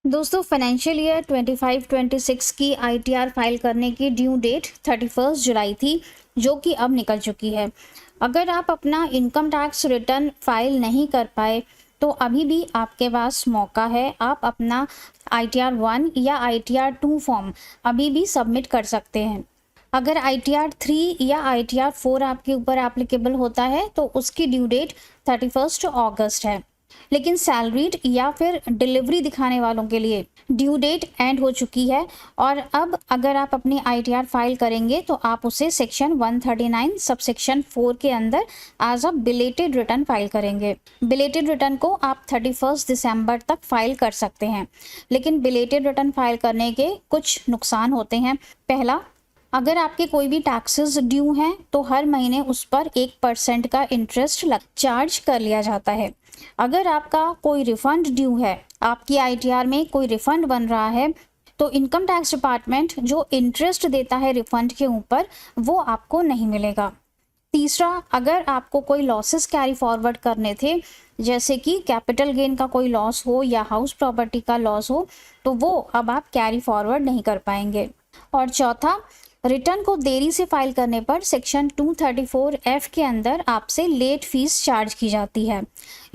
दोस्तों financial year 25-26 की ITR file करने की ड्यू डेट 31 जुलाई थी, जो कि अब निकल चुकी है। अगर आप अपना इनकम टैक्स रिटर्न फाइल नहीं कर पाए तो अभी भी आपके पास मौका है। आप अपना आईटीआर 1 या आईटीआर 2 फॉर्म अभी भी सबमिट कर सकते हैं। अगर आईटीआर 3 या आईटीआर 4 आपके ऊपर एप्लीकेबल होता है तो उसकी ड्यू डेट 31 अगस्त है, लेकिन सैलरीड या फिर डिलीवरी दिखाने वालों के लिए ड्यू डेट एंड हो चुकी है। और अब अगर आप अपनी आईटीआर फाइल करेंगे तो आप उसे सेक्शन 139 सबसेक्शन 4 के अंदर as a belated return file करेंगे। बिलेटेड रिटर्न को आप 31 दिसंबर तक फाइल कर सकते हैं, लेकिन बिलेटेड रिटर्न फाइल करने के कुछ नुकसान होते हैं। पहला, अगर आपके कोई भी टैक्सेस ड्यू हैं तो हर महीने उस पर 1% का इंटरेस्ट चार्ज कर लिया जाता है। अगर आपका कोई रिफंड ड्यू है, आपकी आईटीआर में कोई रिफंड बन रहा है, तो इनकम टैक्स डिपार्टमेंट जो इंटरेस्ट देता है रिफंड के ऊपर वो आपको नहीं मिलेगा। तीसरा, अगर आपको कोई लॉसेस कैरी फॉरवर्ड करने थे, जैसे कि कैपिटल गेन का कोई लॉस हो या हाउस प्रॉपर्टी का लॉस हो, तो वो अब आप कैरी फॉरवर्ड नहीं कर पाएंगे। और चौथा, रिटर्न को देरी से फाइल करने पर सेक्शन 234F के अंदर आपसे लेट फीस चार्ज की जाती है।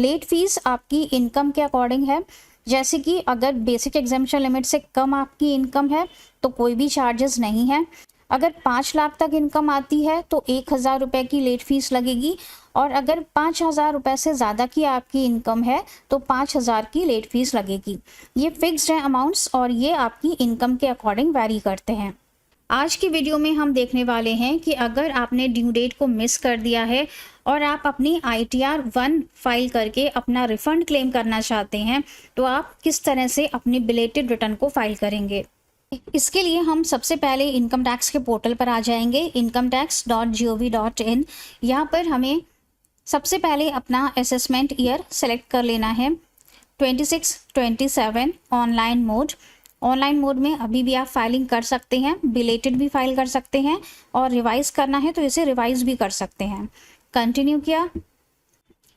लेट फीस आपकी इनकम के अकॉर्डिंग है, जैसे कि अगर बेसिक एग्जेम्पशन लिमिट से कम आपकी इनकम है तो कोई भी चार्जेस नहीं है। अगर 5 लाख तक इनकम आती है तो 1,000 रुपये की लेट फीस लगेगी, और अगर 5,000 रुपये से ज़्यादा की आपकी इनकम है तो 5,000 की लेट फीस लगेगी। ये फिक्स्ड है अमाउंट्स, और ये आपकी इनकम के अकॉर्डिंग वैरी करते हैं। आज की वीडियो में हम देखने वाले हैं कि अगर आपने ड्यू डेट को मिस कर दिया है और आप अपनी आईटीआर 1 फाइल करके अपना रिफंड क्लेम करना चाहते हैं तो आप किस तरह से अपनी बिलेटेड रिटर्न को फाइल करेंगे। इसके लिए हम सबसे पहले इनकम टैक्स के पोर्टल पर आ जाएंगे, incometax.gov.in। यहाँ पर हमें सबसे पहले अपना असेसमेंट ईयर सेलेक्ट कर लेना है, 26-27 ऑनलाइन मोड। ऑनलाइन मोड में अभी भी आप फाइलिंग कर सकते हैं, बिलेटेड भी फाइल कर सकते हैं, और रिवाइज करना है तो इसे रिवाइज भी कर सकते हैं। कंटिन्यू किया,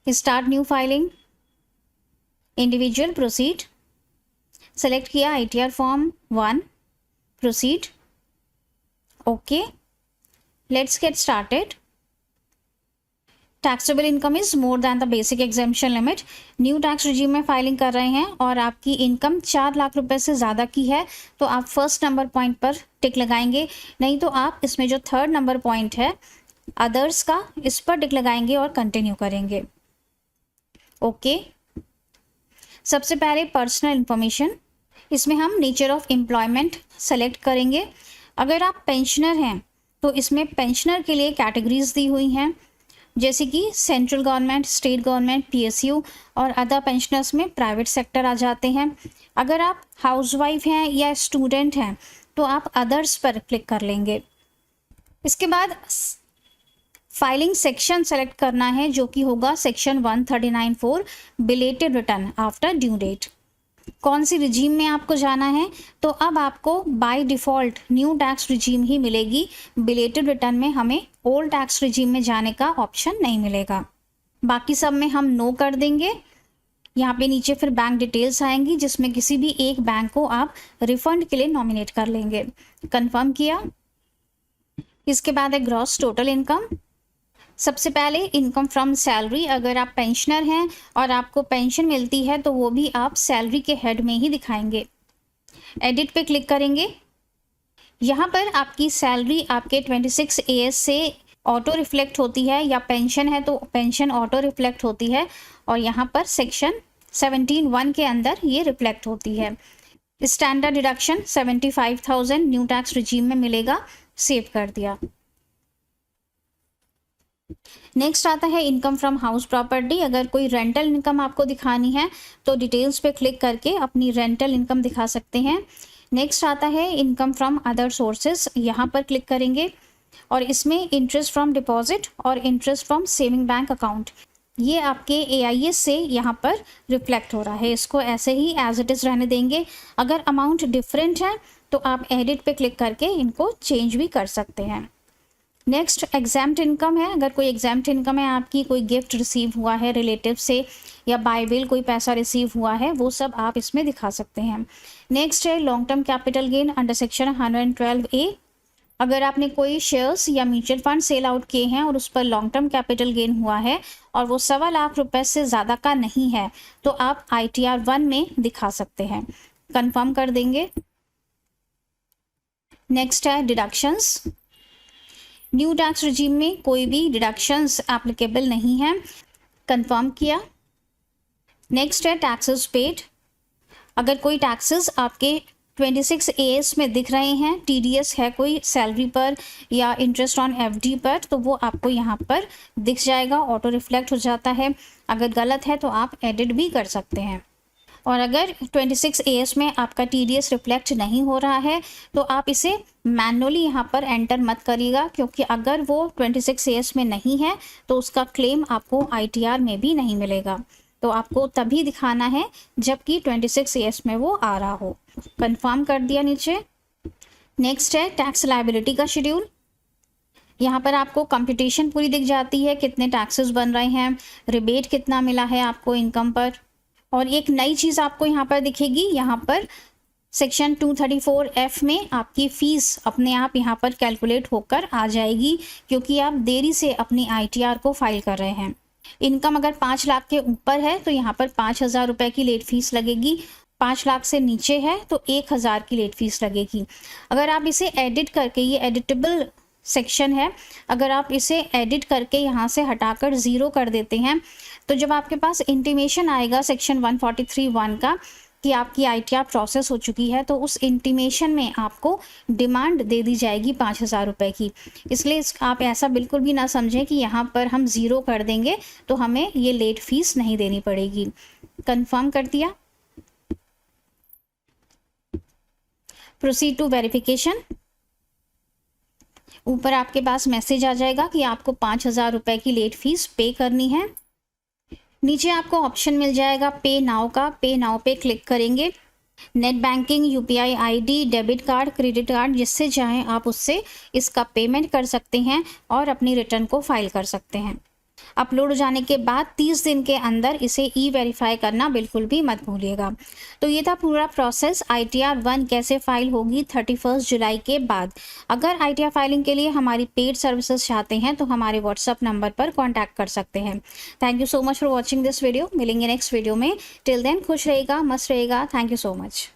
start new filing, individual proceed, select किया ITR form 1, proceed, okay, let's get started. Taxable income is more than the basic exemption limit. New tax regime में फाइलिंग कर रहे हैं और आपकी इनकम 4 लाख रुपए से ज़्यादा की है तो आप फर्स्ट नंबर पॉइंट पर टिक लगाएंगे, नहीं तो आप इसमें जो थर्ड नंबर पॉइंट है अदर्स का, इस पर टिक लगाएंगे और कंटिन्यू करेंगे। ओके, सबसे पहले पर्सनल इंफॉर्मेशन, इसमें हम नेचर ऑफ एम्प्लॉयमेंट सेलेक्ट करेंगे। अगर आप पेंशनर हैं तो इसमें पेंशनर के लिए कैटेगरीज दी हुई हैं, जैसे कि central government, state government, PSU, और अदर पेंशनर्स में प्राइवेट सेक्टर आ जाते हैं। अगर आप हाउसवाइफ हैं या स्टूडेंट हैं तो आप अदर्स पर क्लिक कर लेंगे। इसके बाद फाइलिंग सेक्शन सेलेक्ट करना है, जो कि होगा section 139(4) belated return after due date. कौन सी रिजीम में आपको जाना है, तो अब आपको by default new tax regime ही मिलेगी। बिलेटेड रिटर्न में हमें ओल्ड टैक्स रिजीम में जाने का ऑप्शन नहीं मिलेगा। बाकी सब में हम नो कर देंगे। यहाँ पे नीचे फिर बैंक डिटेल्स आएंगी, जिसमें किसी भी एक बैंक को आप रिफंड के लिए नॉमिनेट कर लेंगे। कंफर्म किया। इसके बाद है ग्रॉस टोटल इनकम। सबसे पहले इनकम फ्रॉम सैलरी, अगर आप पेंशनर हैं और आपको पेंशन मिलती है तो वो भी आप सैलरी के हेड में ही दिखाएंगे। एडिट पे क्लिक करेंगे। यहाँ पर आपकी सैलरी आपके 26 AS से ऑटो रिफ्लेक्ट होती है, या पेंशन है तो पेंशन ऑटो रिफ्लेक्ट होती है, और यहाँ पर सेक्शन 17(1) के अंदर ये रिफ्लेक्ट होती है। Standard deduction 75,000 new tax regime में मिलेगा। सेव कर दिया। नेक्स्ट आता है इनकम फ्रॉम हाउस प्रॉपर्टी। अगर कोई रेंटल इनकम आपको दिखानी है तो डिटेल्स पे क्लिक करके अपनी रेंटल इनकम दिखा सकते हैं। नेक्स्ट आता है इनकम फ्रॉम अदर सोर्सेज, यहाँ पर क्लिक करेंगे और इसमें इंटरेस्ट फ्रॉम डिपॉजिट और interest from saving bank account, ये आपके AIS से यहाँ पर रिफ्लेक्ट हो रहा है, इसको ऐसे ही एज इट इज़ रहने देंगे। अगर अमाउंट डिफरेंट है तो आप एडिट पे क्लिक करके इनको चेंज भी कर सकते हैं। नेक्स्ट एग्जाम्प्ट इनकम है। अगर कोई एग्जाम्प्ट इनकम है, आपकी कोई गिफ्ट रिसीव हुआ है रिलेटिव से, या बाय बिल कोई पैसा रिसीव हुआ है, वो सब आप इसमें दिखा सकते हैं। नेक्स्ट है long term capital gain under section 112A। अगर आपने कोई शेयर्स या म्यूचुअल फंड सेल आउट किए हैं और उस पर लॉन्ग टर्म कैपिटल गेन हुआ है और वो 1.25 लाख रुपए से ज़्यादा का नहीं है, तो आप ITR 1 में दिखा सकते हैं। कंफर्म कर देंगे। नेक्स्ट है डिडक्शंस। न्यू टैक्स रिजीम में कोई भी डिडक्शंस एप्लीकेबल नहीं है, कंफर्म किया। नेक्स्ट है टैक्सेस पेड। अगर कोई टैक्सेस आपके 26 AS में दिख रहे हैं, TDS है कोई सैलरी पर या इंटरेस्ट ऑन FD पर, तो वो आपको यहाँ पर दिख जाएगा, ऑटो रिफ्लेक्ट हो जाता है। अगर गलत है तो आप एडिट भी कर सकते हैं। और अगर 26 AS में आपका TDS रिफ्लेक्ट नहीं हो रहा है तो आप इसे मैनुअली यहाँ पर एंटर मत करिएगा, क्योंकि अगर वो 26 AS में नहीं है तो उसका क्लेम आपको ITR में भी नहीं मिलेगा। तो आपको तभी दिखाना है जबकि 26 AS में वो आ रहा हो। कंफर्म कर दिया नीचे। नेक्स्ट है टैक्स लायबिलिटी का शेड्यूल। यहाँ पर आपको कंप्यूटेशन पूरी दिख जाती है, कितने टैक्सेस बन रहे हैं, रिबेट कितना मिला है आपको इनकम पर। और एक नई चीज़ आपको यहाँ पर दिखेगी, यहाँ पर सेक्शन 234F में आपकी फ़ीस अपने आप यहाँ पर कैलकुलेट होकर आ जाएगी, क्योंकि आप देरी से अपनी ITR को फाइल कर रहे हैं। इनकम अगर 5 लाख के ऊपर है तो यहाँ पर 5,000 रुपये की लेट फीस लगेगी। 5 लाख से नीचे है तो 1,000 की लेट फीस लगेगी। अगर आप इसे एडिट करके, ये एडिटेबल सेक्शन है, अगर आप इसे एडिट करके यहाँ से हटाकर 0 कर देते हैं तो जब आपके पास इंटीमेशन आएगा सेक्शन 143(1) का कि आपकी ITR प्रोसेस हो चुकी है, तो उस इंटीमेशन में आपको डिमांड दे दी जाएगी 5,000 रुपये की। इसलिए आप ऐसा बिल्कुल भी ना समझें कि यहाँ पर हम 0 कर देंगे तो हमें ये लेट फीस नहीं देनी पड़ेगी। कंफर्म कर दिया। Proceed to verification. ऊपर आपके पास मैसेज आ जाएगा कि आपको 5,000 रुपये की लेट फीस पे करनी है। नीचे आपको ऑप्शन मिल जाएगा पे नाउ का। पे नाउ पे क्लिक करेंगे। Net banking, UPI ID, debit card, credit card, जिससे चाहें आप उससे इसका पेमेंट कर सकते हैं और अपनी रिटर्न को फाइल कर सकते हैं। अपलोड हो जाने के बाद 30 दिन के अंदर इसे E-वेरीफाई करना बिल्कुल भी मत भूलिएगा। तो ये था पूरा प्रोसेस। ITR 1 कैसे फाइल होगी 31 जुलाई के बाद। अगर ITR फाइलिंग के लिए हमारी पेड सर्विसेज चाहते हैं तो हमारे WhatsApp नंबर पर कॉन्टैक्ट कर सकते हैं। Thank you so much for watching this video. मिलेंगे नेक्स्ट वीडियो में। टिल देन खुश रहेगा, मस्त रहेगा। Thank you so much.